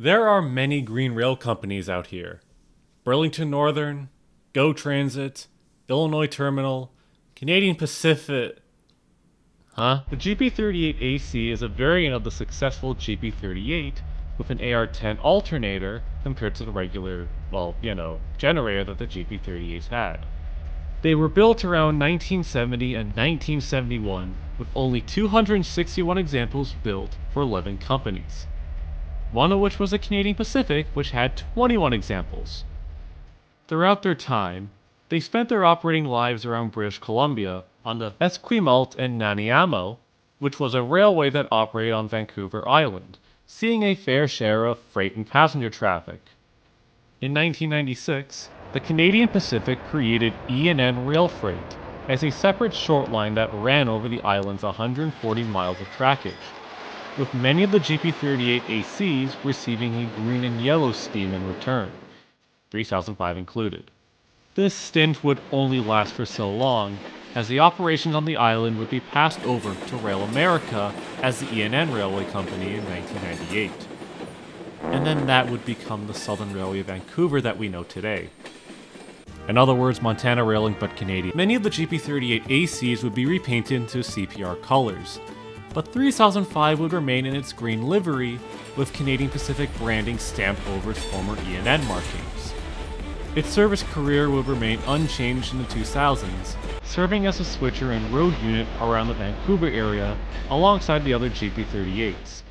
There are many green rail companies out here. Burlington Northern, Go Transit, Illinois Terminal, Canadian Pacific. Huh? The GP38AC is a variant of the successful GP38 with an AR-10 alternator compared to the regular, generator that the GP38s had. They were built around 1970 and 1971, with only 261 examples built for 11 companies. One of which was the Canadian Pacific, which had 21 examples. Throughout their time, they spent their operating lives around British Columbia on the Esquimalt and Nanaimo, which was a railway that operated on Vancouver Island, seeing a fair share of freight and passenger traffic. In 1996, the Canadian Pacific created E&N Rail Freight as a separate short line that ran over the island's 140 miles of trackage, with many of the GP38ACs receiving a green and yellow scheme in return, 3005 included. This stint would only last for so long, as the operations on the island would be passed over to Rail America as the E&N Railway Company in 1998. And then that would become the Southern Railway of Vancouver that we know today. In other words, Montana Railing but Canadian. Many of the GP38ACs would be repainted into CPR colors, but 3005 would remain in its green livery, with Canadian Pacific branding stamped over its former E&N markings. Its service career would remain unchanged in the 2000s, serving as a switcher and road unit around the Vancouver area alongside the other GP38s.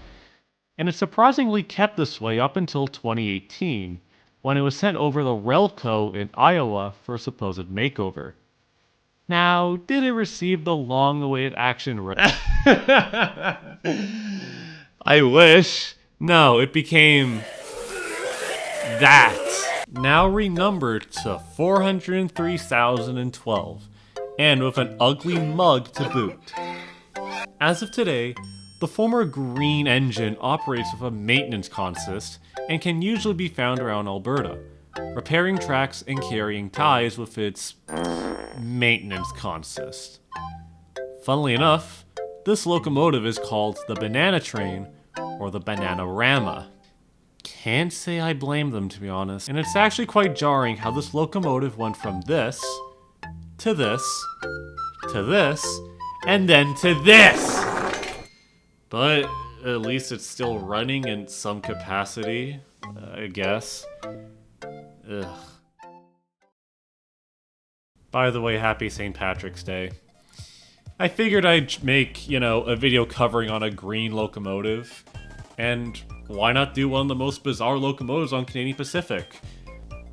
And it surprisingly kept this way up until 2018, when it was sent over the Relco in Iowa for a supposed makeover. Now, did it receive the long-awaited action I wish. No, it became that. Now renumbered to 403,012, and with an ugly mug to boot. As of today, the former green engine operates with a maintenance consist and can usually be found around Alberta, repairing tracks and carrying ties with its maintenance consist. Funnily enough, this locomotive is called the Banana Train or the Bananarama. Can't say I blame them, to be honest. And it's actually quite jarring how this locomotive went from this, to this, to this, and then to this! But at least it's still running in some capacity, I guess. Ugh. By the way, happy St. Patrick's Day. I figured I'd make, a video covering on a green locomotive. And why not do one of the most bizarre locomotives on Canadian Pacific?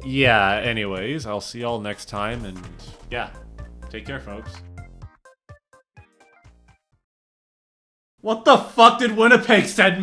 Yeah, anyways, I'll see y'all next time, and yeah, take care, folks. What the fuck did Winnipeg send me?